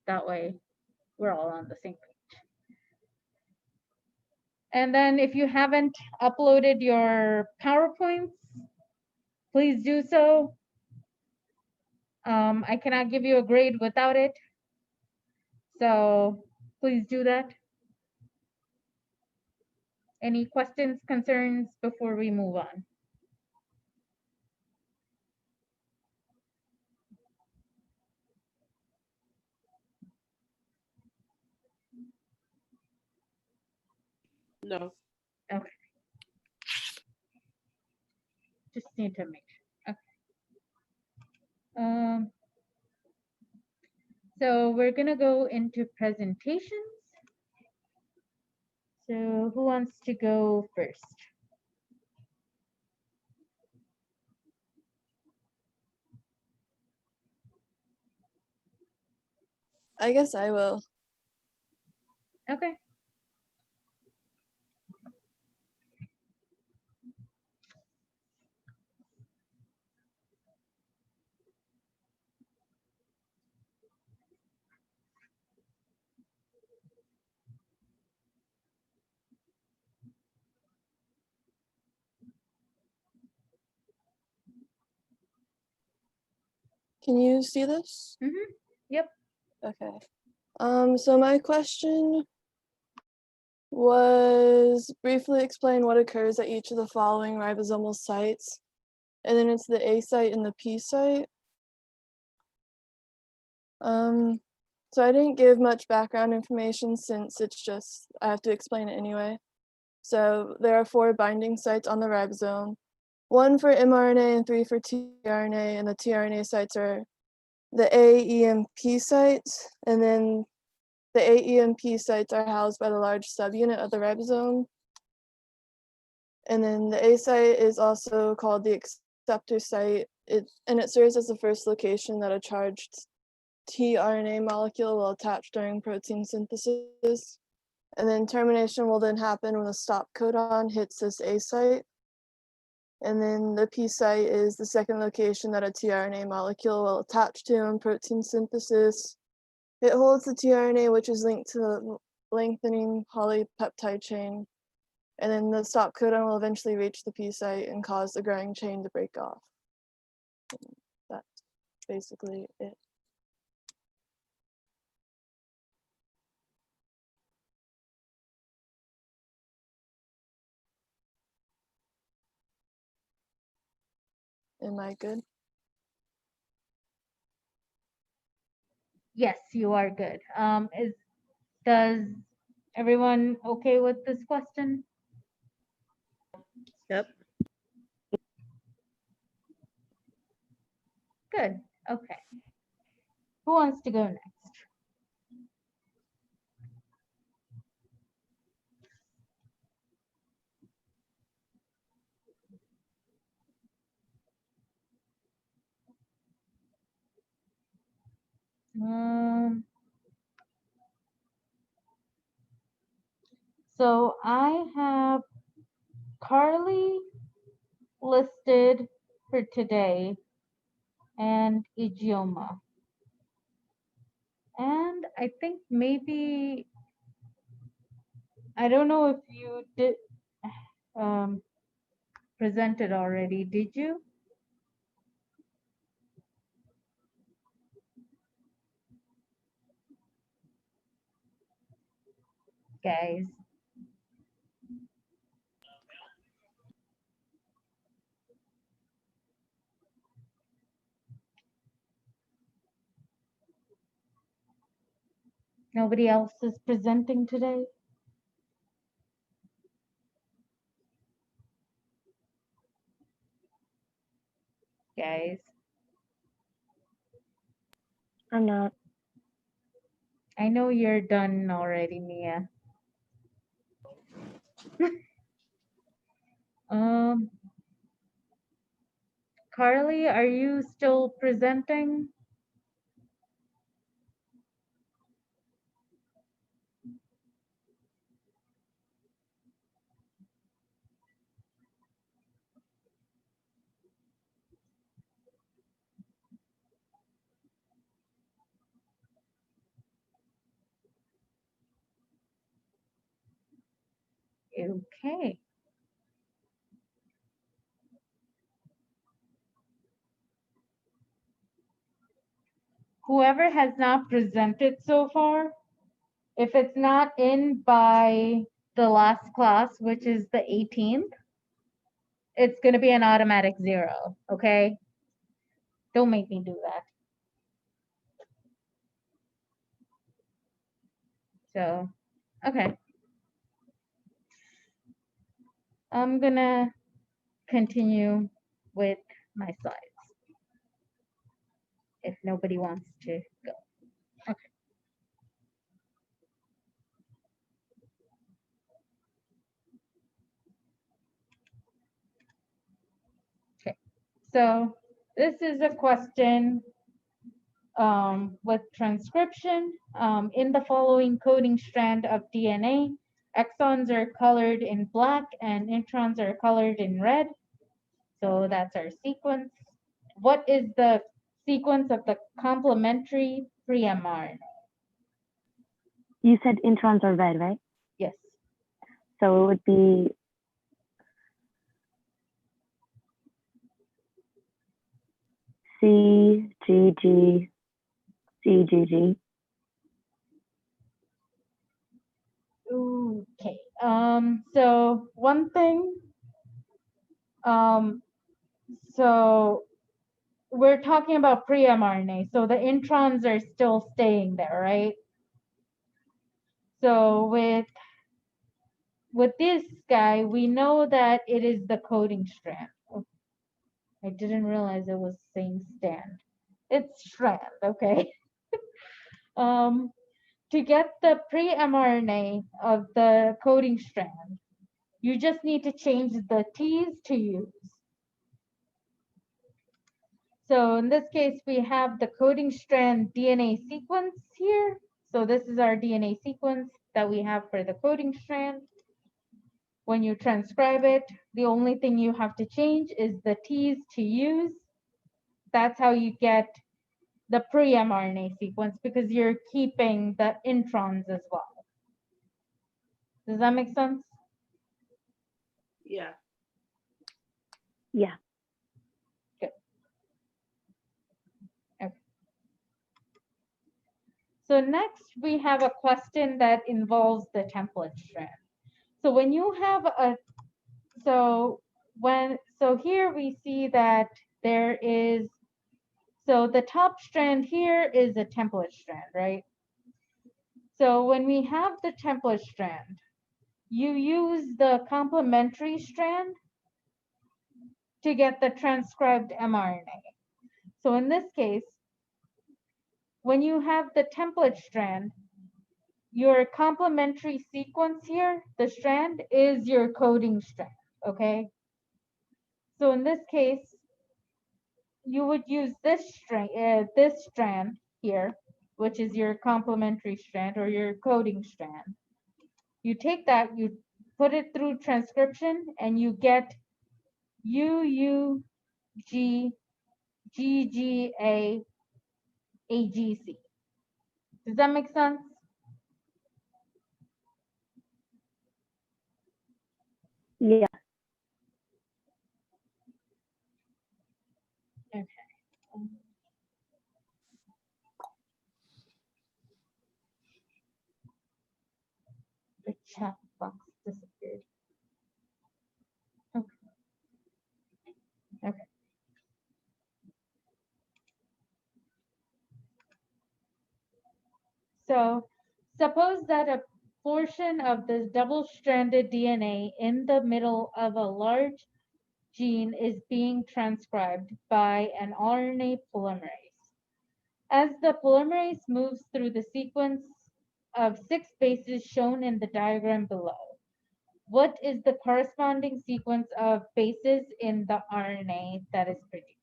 That way we're all on the same page. And then if you haven't uploaded your PowerPoints, please do so. I cannot give you a grade without it. So please do that. Any questions, concerns before we move on? No. Okay. Just need to make sure. Okay. So we're gonna go into presentations. So who wants to go first? I guess I will. Okay. Can you see this? Mm-hmm. Yep. Okay. So my question was briefly explain what occurs at each of the following ribosomal sites. And then it's the A site and the P site. So I didn't give much background information since it's just, I have to explain it anyway. So there are 4 binding sites on the ribosome, 1 for mRNA and 3 for tRNA, and the tRNA sites are the AEMP sites, and then the AEMP sites are housed by the large subunit of the ribosome. And then the A site is also called the acceptor site, and it serves as the first location that a charged tRNA molecule will attach during protein synthesis. And then termination will then happen when the stop codon hits this A site. And then the P site is the second location that a tRNA molecule will attach to in protein synthesis. It holds the tRNA, which is linked to the lengthening polypeptide chain. And then the stop codon will eventually reach the P site and cause the growing chain to break off. And that's basically it. Am I good? Yes, you are good. Does everyone okay with this question? Yep. Good. Okay. Who wants to go next? So I have Carly listed for today and idioma. And I think maybe, I don't know if you did presented already, did you? Guys. Nobody else is presenting today? Guys. I'm not. I know you're done already, Mia. Carly, are you still presenting? Okay. Whoever has not presented so far, if it's not in by the last class, which is the 18th, it's going to be an automatic 0, okay? Don't make me do that. So, okay. I'm going to continue with my slides if nobody wants to go. Okay. So this is a question with transcription. In the following coding strand of DNA, exons are colored in black and introns are colored in red. So that's our sequence. What is the sequence of the complementary pre-mRNA? You said introns are red, right? Yes. So it would be CGG, CGG. Okay. So one thing, so we're talking about pre-mRNA, so the introns are still staying there, right? So with this guy, we know that it is the coding strand. Oh, I didn't realize it was saying stand. It's strand, okay? To get the pre-mRNA of the coding strand, you just need to change the T's to U's. So in this case, we have the coding strand DNA sequence here. So this is our DNA sequence that we have for the coding strand. When you transcribe it, the only thing you have to change is the T's to U's. That's how you get the pre-mRNA sequence because you're keeping the introns as well. Does that make sense? Yeah. Yeah. Good. Okay. So next we have a question that involves the template strand. So when you have a, so here we see that there is, so the top strand here is a template strand, right? So when we have the template strand, you use the complementary strand to get the transcribed mRNA. So in this case, when you have the template strand, your complementary sequence here, the strand, is your coding strand, okay? So in this case, you would use this strand here, which is your complementary strand or your coding strand. You take that, you put it through transcription, and you get UUG GGA AGC. Does that make sense? Yeah. Okay. The chat box disappeared. Okay. Okay. So suppose that a portion of this double-stranded DNA in the middle of a large gene is being transcribed by an RNA polymerase. As the polymerase moves through the sequence of 6 bases shown in the diagram below, what is the corresponding sequence of bases in the RNA that is produced?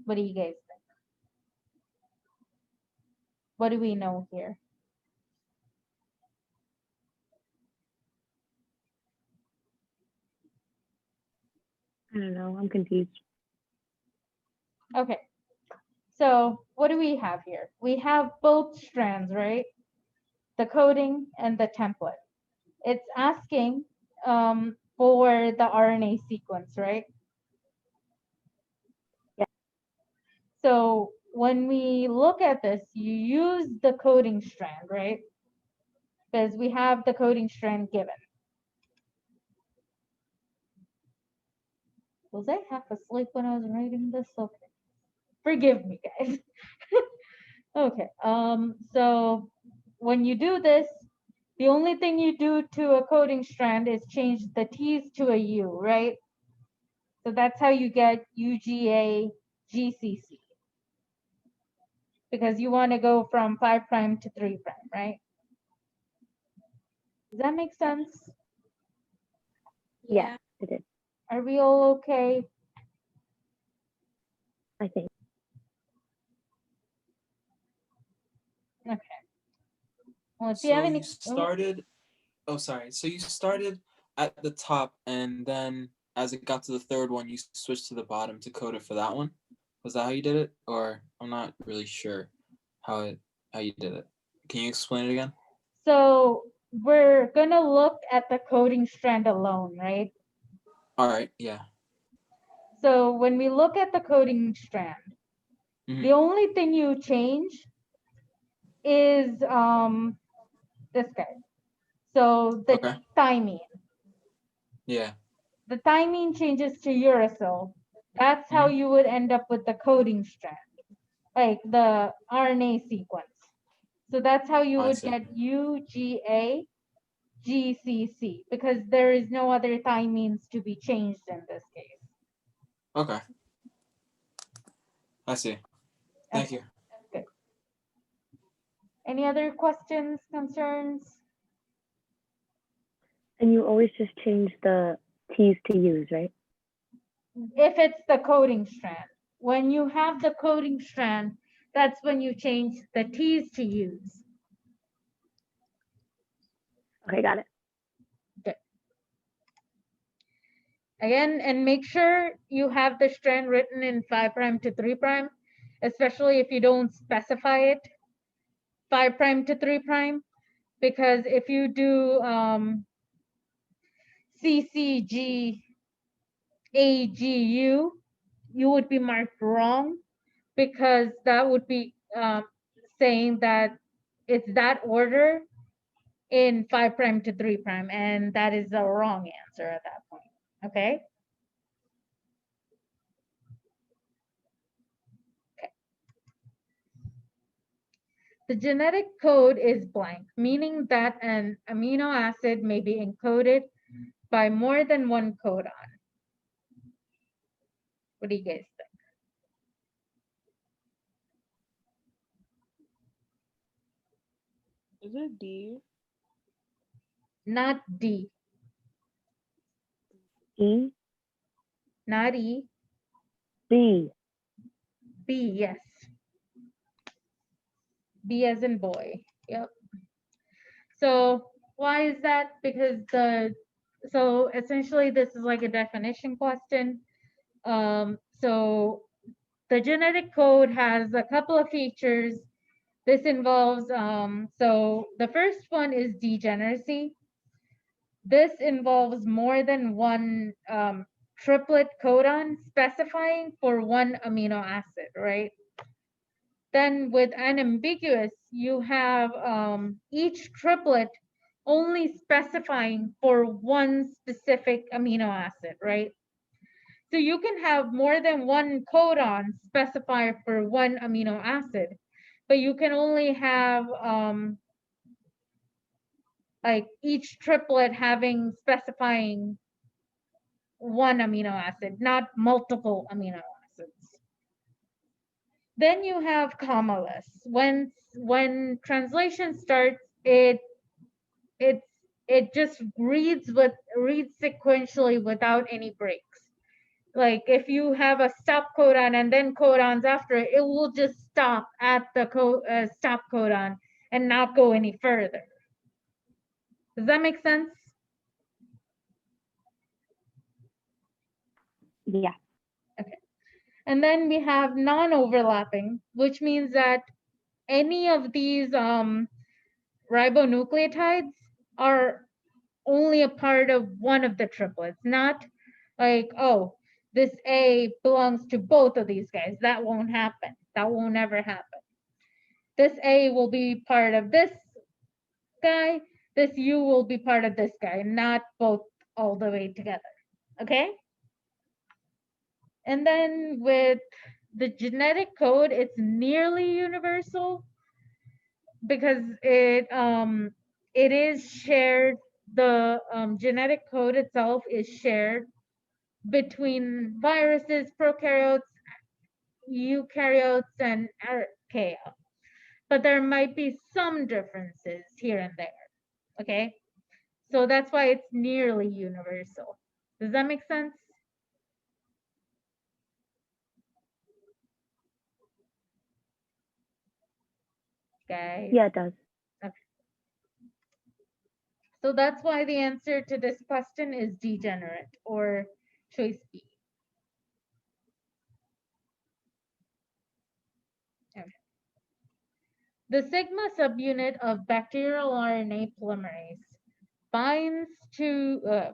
What do you guys think? What do we know here? I don't know. I'm confused. Okay. So what do we have here? We have both strands, right? The coding and the template. It's asking for the RNA sequence, right? Yeah. So when we look at this, you use the coding strand, right? Because we have the coding strand given. Was I half asleep when I was writing this? Okay. Forgive me, guys. Okay. So when you do this, the only thing you do to a coding strand is change the T's to a U, right? So that's how you get UGA GCC. Because you want to go from 5' to 3', right? Does that make sense? Yeah, it is, Are we all okay? I think. Okay. Well, if you So have any, you started, oh, sorry. So you started at the top, and then as it got to the third one, you switched to the bottom to code it for that one. Was that how you did it? Or I'm not really sure how you did it. Can you explain it again? so we're gonna look at the coding strand alone, right? All right. Yeah. So when we look at the coding strand, the only thing you change is this guy. So the Okay. thymine. Yeah. The thymine changes to uracil. That's how you would end up with the coding strand, like the RNA sequence. So that's how you I would see. get UGA GCC, because there is no other thymines to be changed in this case. Okay. I see. Thank you. Good. Any other questions, concerns? And you always just change the T's to U's, right? If it's the coding strand. When you have the coding strand, that's when you change the T's to U's. Okay, got it. Good. Again, and make sure you have the strand written in 5' to 3', especially if you don't specify it 5' to 3', because if you do CCGAGU, you would be marked wrong, because that would be saying that it's that order in 5' to 3', and that is the wrong answer at that point. Okay. The genetic code is blank, meaning that an amino acid may be encoded by more than one codon. What do you guys think? Is it D? Not D, E, not E, B. B, yes. B as in boy. Yep. So why is that? Because so essentially this is like a definition question. So the genetic code has a couple of features. This involves, so the first one is degeneracy. This involves more than one triplet codon specifying for one amino acid, right? Then with unambiguous, you have each triplet only specifying for one specific amino acid, right? So you can have more than one codon specify for one amino acid, but you can only have like each triplet having specifying one amino acid, not multiple amino acids. Then you have commaless. When translation starts, it just reads sequentially without any breaks. Like if you have a stop codon and then codons after it, it will just stop at the stop codon and not go any further. Does that make sense? Yeah. Okay. And then we have non-overlapping, which means that any of these ribonucleotides are only a part of one of the triplets, not like, oh, this A belongs to both of these guys. That won't happen. That won't ever happen. This A will be part of this guy. This U will be part of this guy, not both all the way together. Okay? And then with the genetic code, it's nearly universal because it is shared. The genetic code itself is shared between viruses, prokaryotes, eukaryotes, and archaea. But there might be some differences here and there. Okay, so that's why it's nearly universal. Does that make sense? Guys? Yeah, it does. So that's why the answer to this question is degenerate, or choice B. Okay. The sigma subunit of bacterial RNA polymerase binds to,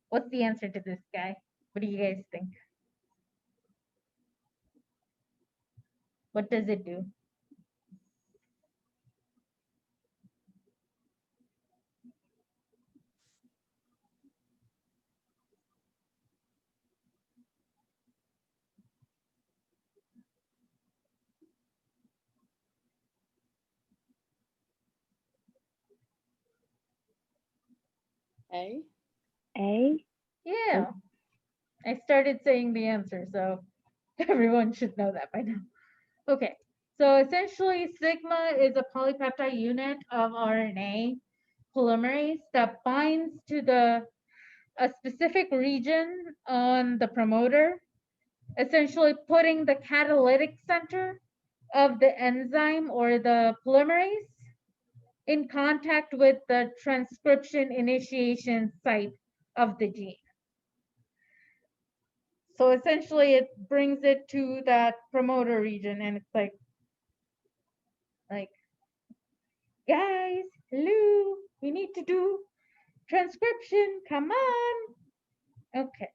what's the answer to this guy? What do you guys think? What does it do? A? A? Yeah, I started saying the answer, so everyone should know that by now. Okay, so essentially sigma is a polypeptide unit of RNA polymerase that binds to a specific region on the promoter, essentially putting the catalytic center of the enzyme or the polymerase in contact with the transcription initiation site of the gene. So essentially it brings it to that promoter region and it's like, guys, hello, we need to do transcription, come on. Okay,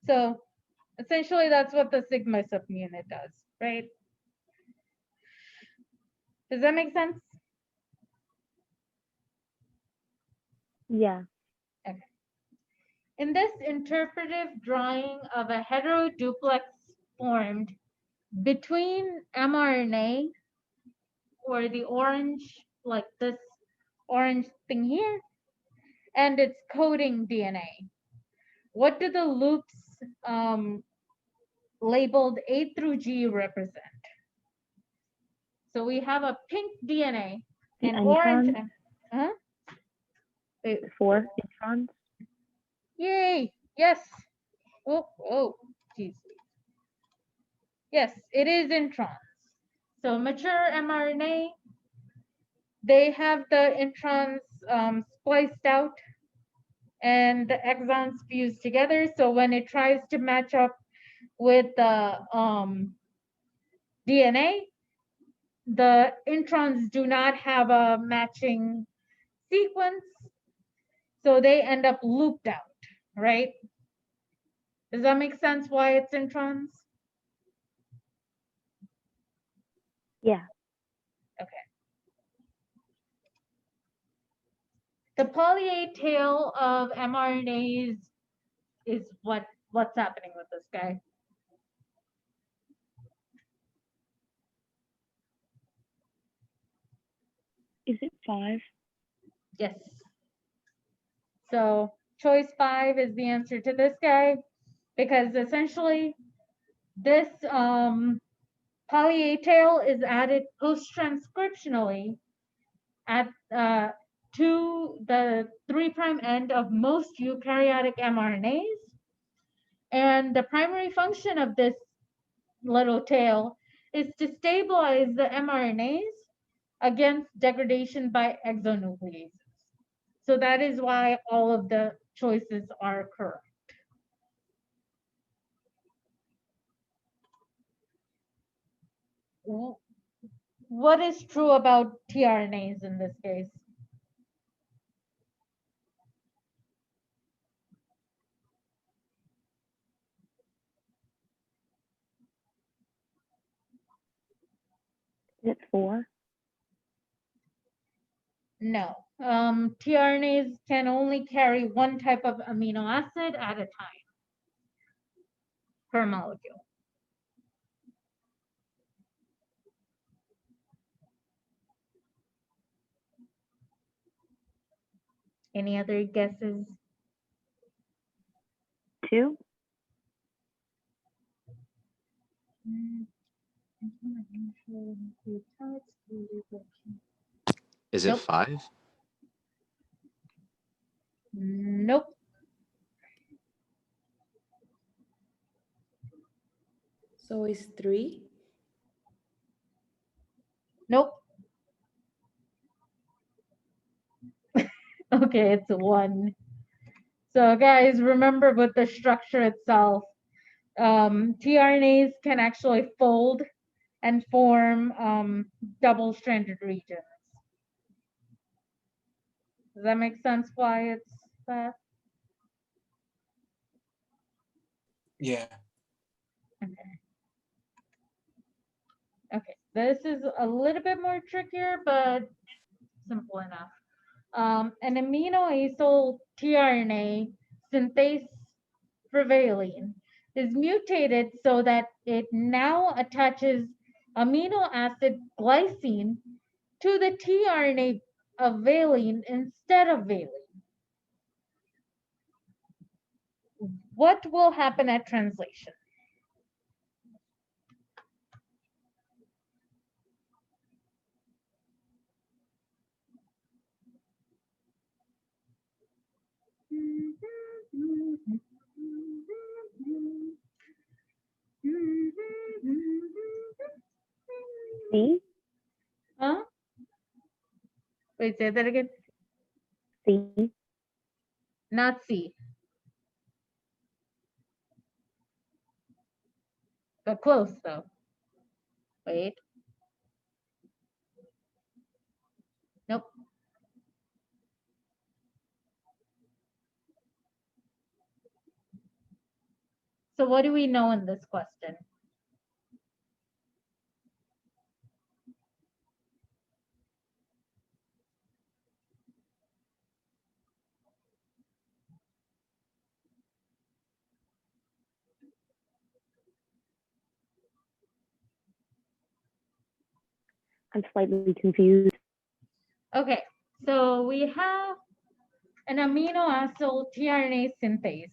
so essentially that's what the sigma subunit does, right? Does that make sense? Yeah. In this interpretive drawing of a heteroduplex formed between mRNA, or the orange, like this orange thing here, and its coding DNA, what do the loops labeled A through G represent? So we have a pink DNA, The an orange, introns? huh? Wait, 4 introns? yay, yes. Oh, geez. Yes, it is introns. So mature mRNA, they have the introns spliced out and the exons fused together. So when it tries to match up with the DNA, the introns do not have a matching sequence. So they end up looped out, right? Does that make sense why it's introns? Yeah. The poly A tail of mRNAs is what's happening with this guy. Is it 5? Yes. So choice 5 is the answer to this guy, because essentially this poly A tail is added post-transcriptionally at to the 3' end of most eukaryotic mRNAs. And the primary function of this little tail is to stabilize the mRNAs against degradation by exonucleases. So that is why all of the choices are correct. what is true about tRNAs in this case? Is it 4? No. tRNAs can only carry one type of amino acid at a time per molecule. Any other guesses? 2? Is it Nope. 5? Nope. So it's 3? Nope. Okay, it's 1. So guys, remember with the structure itself, tRNAs can actually fold and form double-stranded regions. Does that make sense why it's that? Yeah. Okay, this is a little bit more trickier, but simple enough. An amino acyl tRNA synthase for valine is mutated so that it now attaches amino acid glycine to the tRNA of valine instead of valine. What will happen at translation? C? Huh? Wait, say that again. C? Not C. But close though. Wait. Nope. So what do we know in this question? I'm slightly confused. Okay, so we have an amino acyl tRNA synthase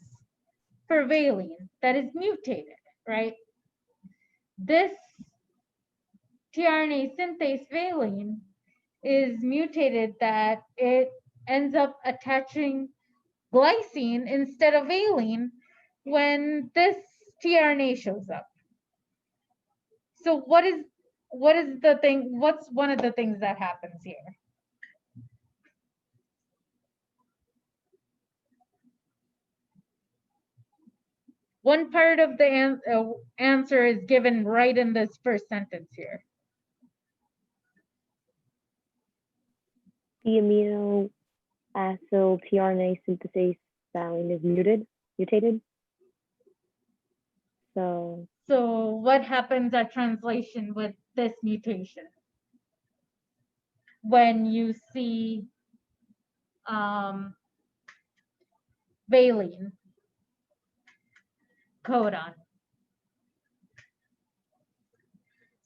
for valine that is mutated, right? This tRNA synthase valine is mutated that it ends up attaching glycine instead of valine when this tRNA shows up. So what is the thing, what's one of the things that happens here? One part of the answer is given right in this first sentence here. The amino acyl tRNA synthase valine is mutated. So what happens at translation with this mutation? When you see valine codon.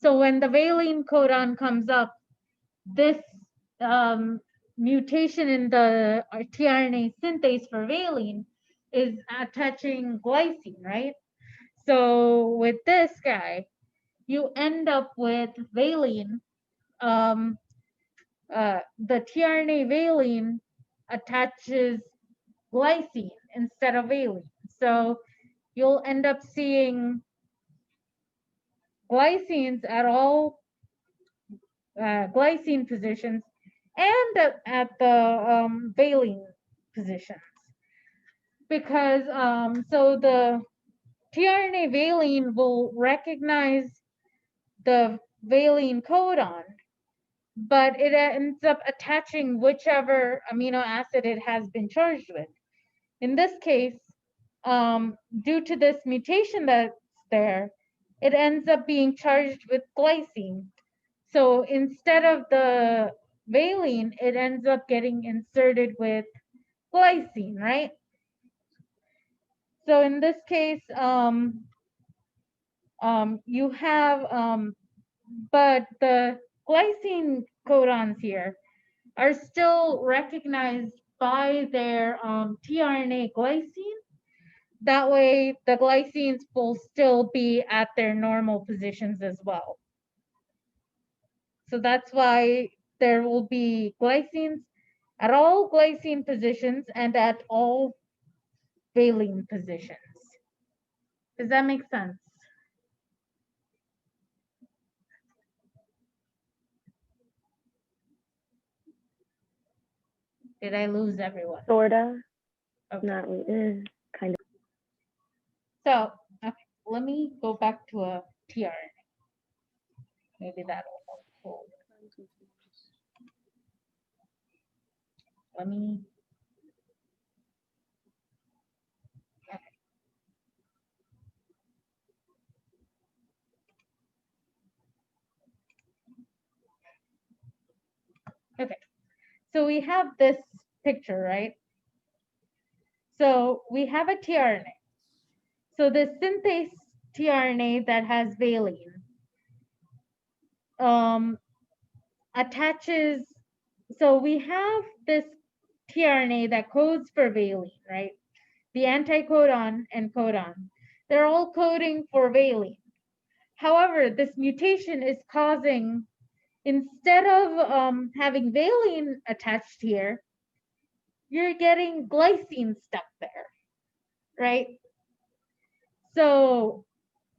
So when the valine codon comes up, this mutation in the tRNA synthase for valine is attaching glycine, right? So with this guy, you end up with valine, the tRNA valine attaches glycine instead of valine. So you'll end up seeing glycines at all glycine positions and at the valine positions. Because so the tRNA valine will recognize the valine codon, but it ends up attaching whichever amino acid it has been charged with. In this case, due to this mutation that's there, it ends up being charged with glycine. So instead of the valine, it ends up getting inserted with glycine, right? So in this case, you have, but the glycine codons here are still recognized by their tRNA glycine. That way, the glycines will still be at their normal positions as well. So that's why there will be glycines at all glycine positions and at all valine positions. Does that make sense? Did I lose everyone? Sorta. Okay. Not really. Kind of. So, okay, let me go back to a tRNA. Maybe that'll help. Hold. Let me. Okay, so we have this picture, right? So we have a tRNA. So the synthase tRNA that has valine attaches. So we have this tRNA that codes for valine, right? The anticodon and codon, they're all coding for valine. However, this mutation is causing, instead of having valine attached here, you're getting glycine stuck there, right? So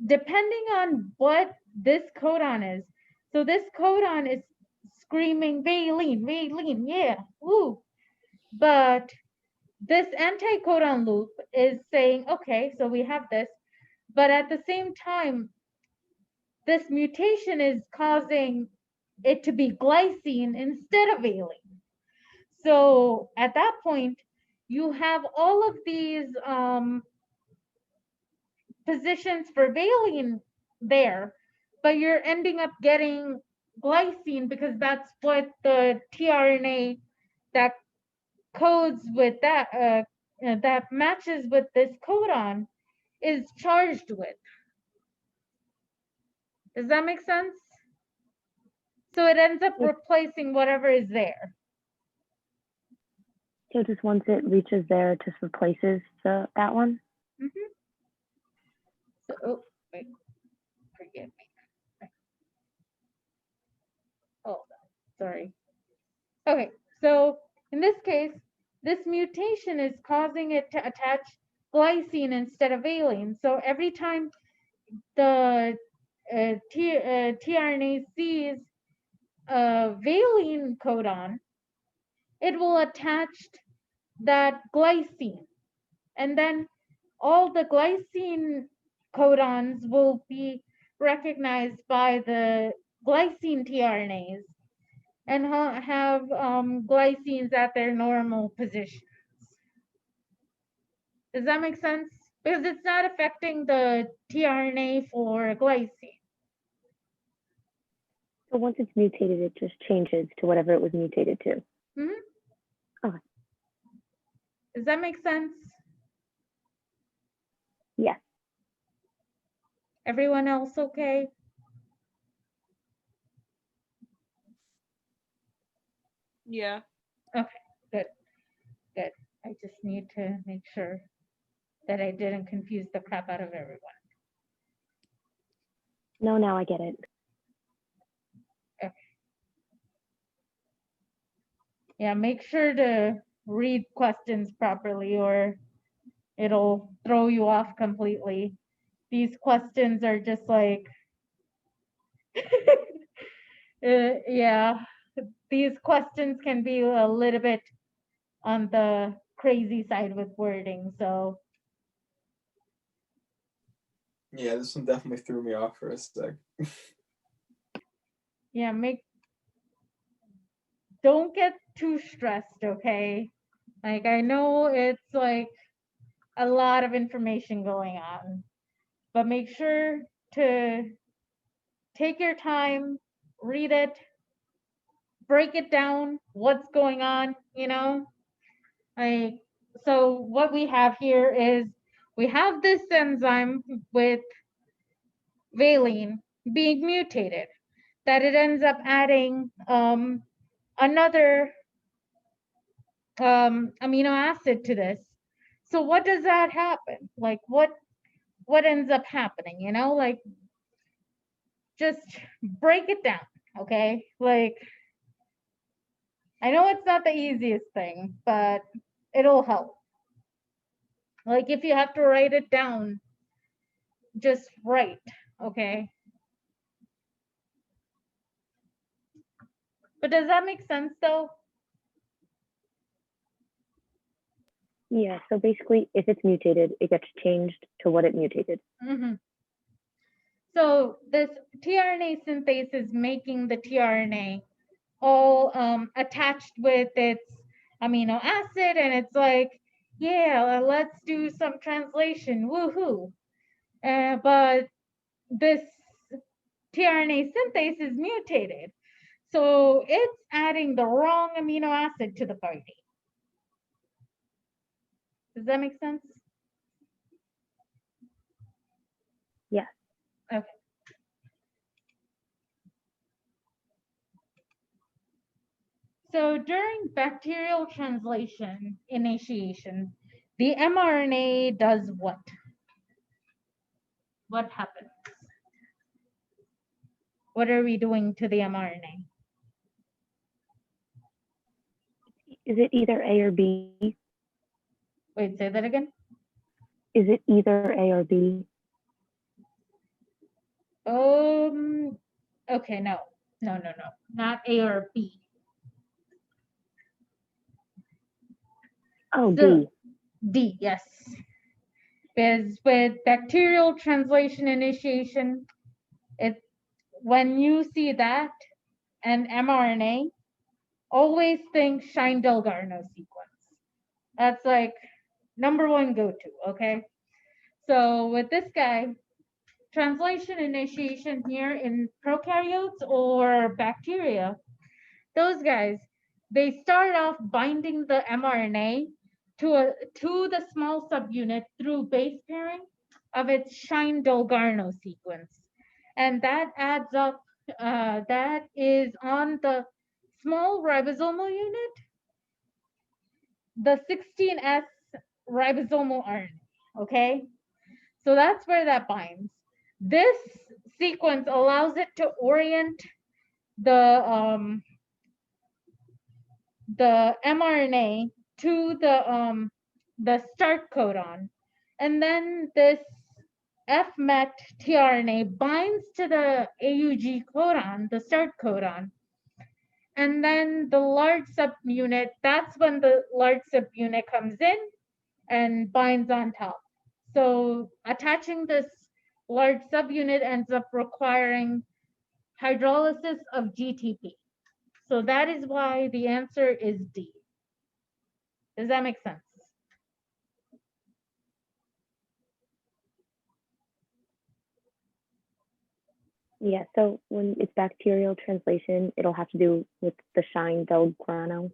depending on what this codon is, so this codon is screaming valine, valine, yeah, woo. But this anticodon loop is saying, okay, so we have this, but at the same time, this mutation is causing it to be glycine instead of valine. So at that point, you have all of these positions for valine there, but you're ending up getting glycine because that's what the tRNA that codes with that matches with this codon is charged with. Does that make sense? So it ends up replacing whatever is there. So just once it reaches there, it just replaces that one? Mm-hmm. So, oh, wait, forgive me. Oh, sorry. Okay, so in this case, this mutation is causing it to attach glycine instead of valine. So every time the tRNA sees a valine codon, it will attach that glycine. And then all the glycine codons will be recognized by the glycine tRNAs and have glycines at their normal positions. Does that make sense? Because it's not affecting the tRNA for glycine. So once it's mutated, it just changes to whatever it was mutated to. Mm-hmm. Okay. Does that make sense? Yes. Everyone else okay? Yeah. Okay, good, good. I just need to make sure that I didn't confuse the crap out of everyone. No, now I get it. Okay. Yeah, make sure to read questions properly or it'll throw you off completely. These questions are just like, yeah, these questions can be a little bit on the crazy side with wording. So Yeah, this one definitely threw me off for a sec. yeah, don't get too stressed, okay? Like, I know it's like a lot of information going on, but make sure to take your time, read it, break it down, what's going on, you know? Like, so what we have here is we have this enzyme with valine being mutated, that it ends up adding another amino acid to this. So what does that happen? Like what ends up happening, you know? Like, just break it down, okay? Like, I know it's not the easiest thing, but it'll help. Like, if you have to write it down, just write, okay? But does that make sense though? Yeah, so basically, if it's mutated, it gets changed to what it mutated. Mm-hmm. So this tRNA synthase is making the tRNA all attached with its amino acid, and it's like, yeah, let's do some translation, woohoo. But this tRNA synthase is mutated, so it's adding the wrong amino acid to the party. Does that make sense? Yes. Okay. So during bacterial translation initiation, the mRNA does what? What happens? What are we doing to the mRNA? Is it either A or B? Wait, say that again. Is it either A or B? Okay, no, not A or B. Oh, So, D. D, yes. Because with bacterial translation initiation, it when you see that and mRNA, always think Shine-Dalgarno sequence. That's like #1 go-to, okay? So with this guy, translation initiation here in prokaryotes or bacteria, those guys, they start off binding the mRNA to the small subunit through base pairing of its Shine-Dalgarno sequence. And that adds up, that is on the small ribosomal unit, the 16S ribosomal RNA, okay? So that's where that binds. This sequence allows it to orient the mRNA to the start codon, and then this FMET tRNA binds to the AUG codon, the start codon, and then the large subunit, that's when the large subunit comes in and binds on top. So attaching this large subunit ends up requiring hydrolysis of GTP. So that is why the answer is D. Does that make sense? Yeah, so when it's bacterial translation, it'll have to do with the Shine-Dalgarno.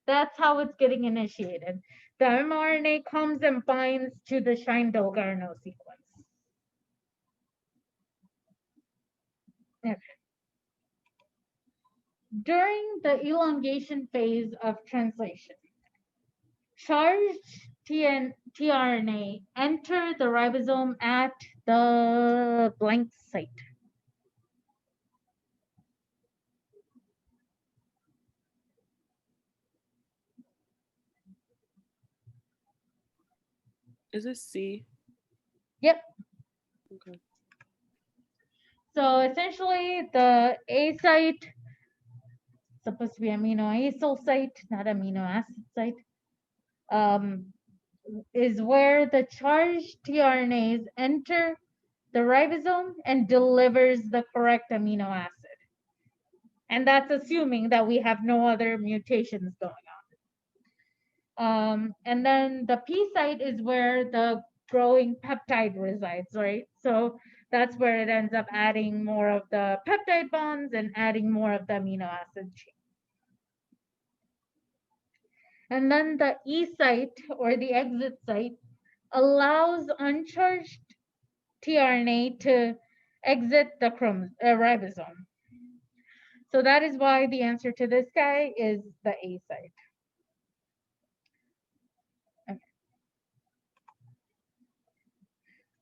That's how it's getting initiated. The mRNA comes and binds to the Shine-Dalgarno sequence. Okay. During the elongation phase of translation, charged tRNA enter the ribosome at the blank site. Is this C? Yep. Okay. So essentially the A site, supposed to be amino acyl site, not amino acid site, is where the charged tRNAs enter the ribosome and delivers the correct amino acid. And that's assuming that we have no other mutations going on. And then the P site is where the growing peptide resides, right? So that's where it ends up adding more of the peptide bonds and adding more of the amino acid chain. And then the E site, or the exit site, allows uncharged tRNA to exit the ribosome. So that is why the answer to this guy is the A site.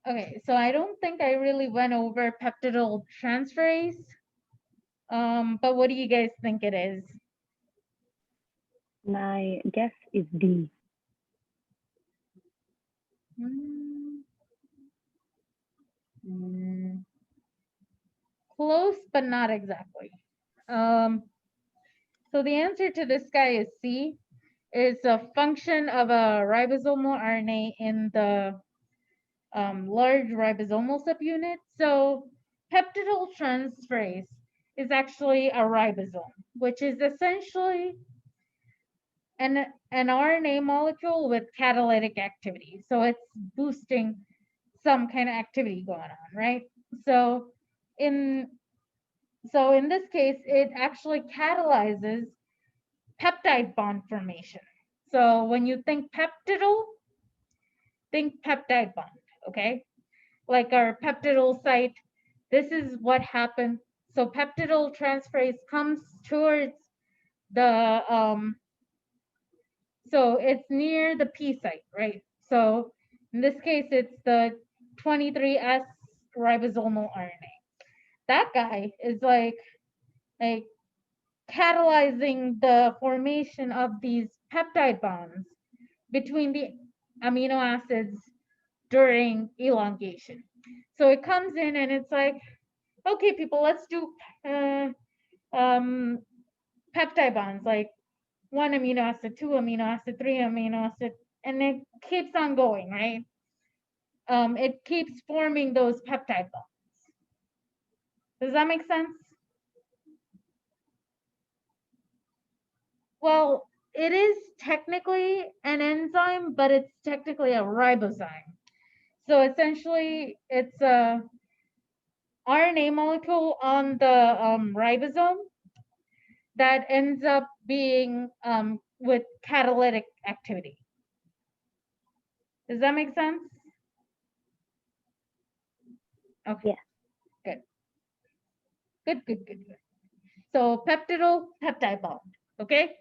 Okay, so I don't think I really went over peptidyl transferase. But what do you guys think it is? My guess is D. Close, but not exactly. So the answer to this guy is C. It's a function of a ribosomal RNA in the large ribosomal subunit. So peptidyl transferase is actually a ribosome, which is essentially an RNA molecule with catalytic activity. So it's boosting some kind of activity going on, right? So in this case, it actually catalyzes peptide bond formation. So when you think peptidyl, think peptide bond, okay? Like our peptidyl site, this is what happened. So peptidyl transferase comes towards the, so it's near the P site, right? So in this case, it's the 23S ribosomal RNA. That guy is like catalyzing the formation of these peptide bonds between the amino acids during elongation. So it comes in and it's like, okay, people, let's do peptide bonds, like 1 amino acid, 2 amino acid, 3 amino acid, and it keeps on going, right? It keeps forming those peptide bonds. Does that make sense? Well, it is technically an enzyme, but it's technically a ribozyme. So essentially, it's a RNA molecule on the ribosome that ends up being with catalytic activity. Does that make sense? Okay. Yeah. Good. So peptidyl peptide bond, okay?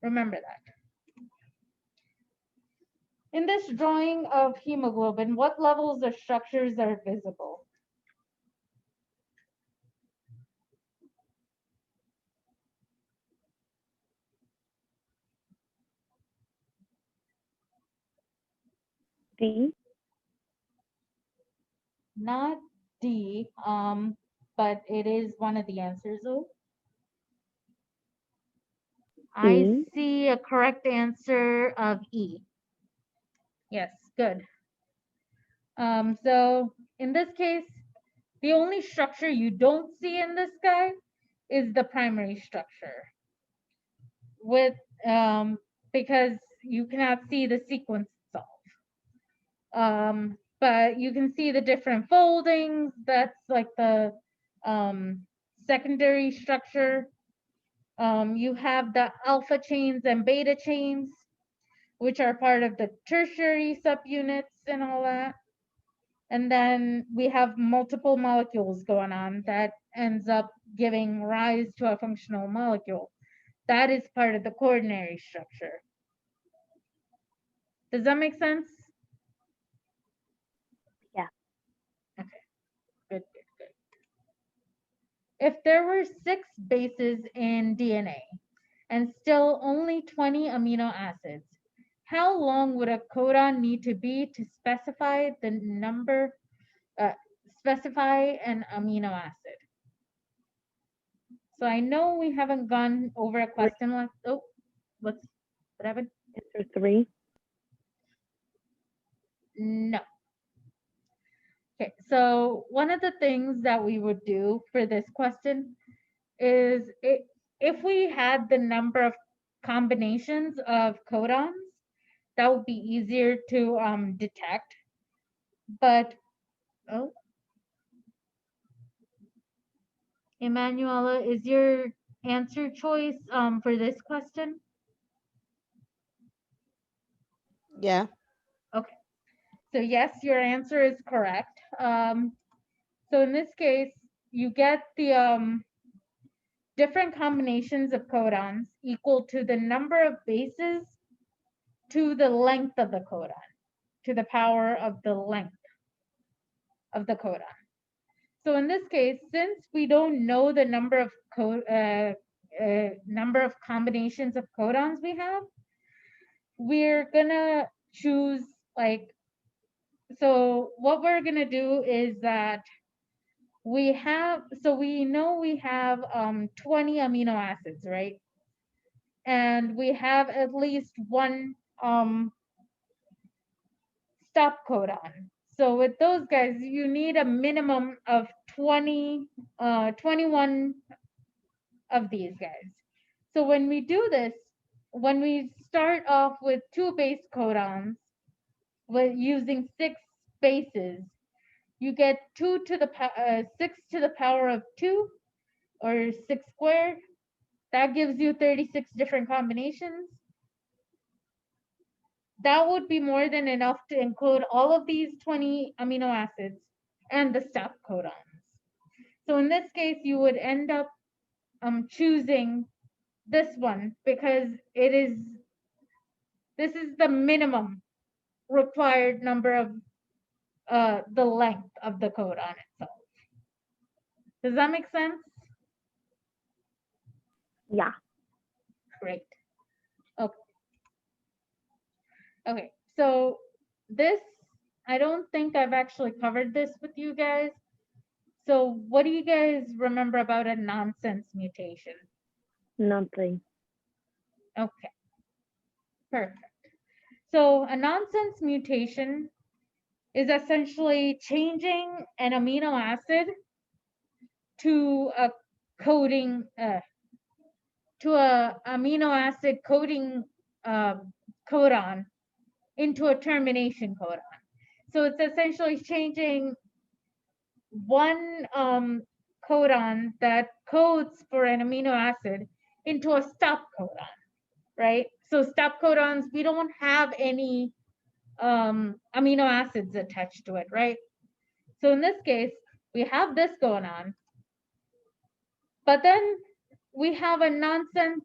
Remember that. In this drawing of hemoglobin, what levels or structures are visible? D. Not D, but it is one of the answers though. I see a correct answer of E. Yes, good. So in this case, the only structure you don't see in this guy is the primary structure. With because you cannot see the sequence itself. But you can see the different foldings. That's like the secondary structure. You have the alpha chains and beta chains, which are part of the tertiary subunits and all that. And then we have multiple molecules going on that ends up giving rise to a functional molecule. That is part of the quaternary structure. Does that make sense? Yeah. Okay, good. If there were 6 bases in DNA and still only 20 amino acids, how long would a codon need to be to specify the number, specify an amino acid? So I know we haven't gone over a question like, oh, what happened? Answer 3. No. Okay, so one of the things that we would do for this question is if we had the number of combinations of codons, that would be easier to detect. But, oh, Emanuela, is your answer choice for this question? Yeah. Okay, so yes, your answer is correct. So in this case, you get the different combinations of codons equal to the number of bases to the length of the codon, to the power of the length of the codon. So in this case, since we don't know the number of combinations of codons we have, we're gonna choose like, so what we're gonna do is that we know we have 20 amino acids, right? And we have at least one stop codon. So with those guys, you need a minimum of 21 of these guys. So when we do this, when we start off with 2 base codons with using 6 bases, you get 6 to the power of 2, or 6 squared. That gives you 36 different combinations. That would be more than enough to include all of these 20 amino acids and the stop codons. So in this case, you would end up choosing this one because this is the minimum required number of the length of the codon itself. Does that make sense? Yeah. Great. Okay. Okay, so this, I don't think I've actually covered this with you guys. So what do you guys remember about a nonsense mutation? Nothing. Okay, perfect. So a nonsense mutation is essentially changing an amino acid to a coding, to a amino acid coding codon into a termination codon. So it's essentially changing one codon that codes for an amino acid into a stop codon, right? So stop codons, we don't have any amino acids attached to it, right? So in this case, we have this going on, but then we have a nonsense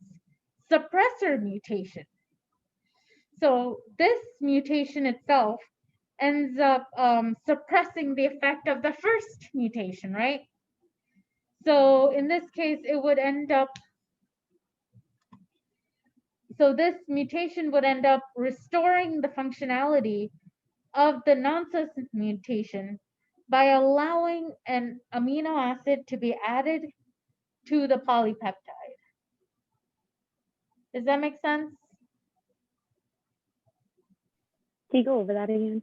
suppressor mutation. So this mutation itself ends up suppressing the effect of the first mutation, right? So in this case, it would end up, so this mutation would end up restoring the functionality of the nonsense mutation by allowing an amino acid to be added to the polypeptide. Does that make sense? Can you go over that again?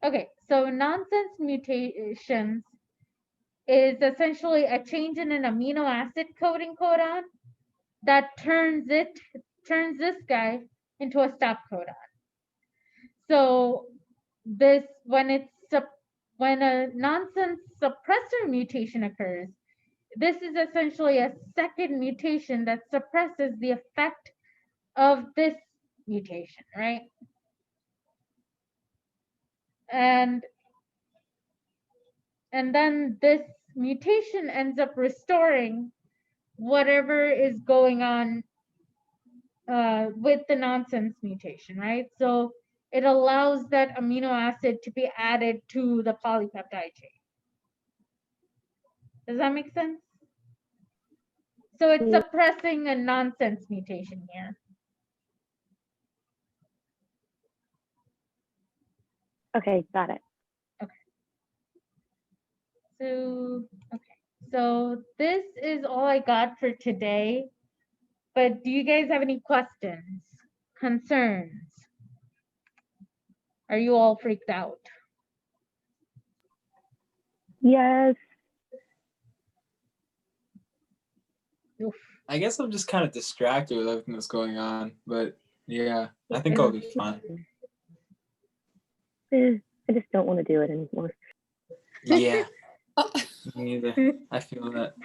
Okay, so nonsense mutations is essentially a change in an amino acid coding codon that turns this guy into a stop codon. So this, when a nonsense suppressor mutation occurs, this is essentially a second mutation that suppresses the effect of this mutation, right? And then this mutation ends up restoring whatever is going on with the nonsense mutation, right? So it allows that amino acid to be added to the polypeptide chain. Does that make sense? So it's Yeah. suppressing a nonsense mutation here. Okay, got it. So this is all I got for today. But do you guys have any questions, concerns? Are you all freaked out? Yes. Oof. I guess I'm just kind of distracted with everything that's going on, but yeah, I think I'll be fine. I just don't want to do it anymore. Yeah, me either. I feel that.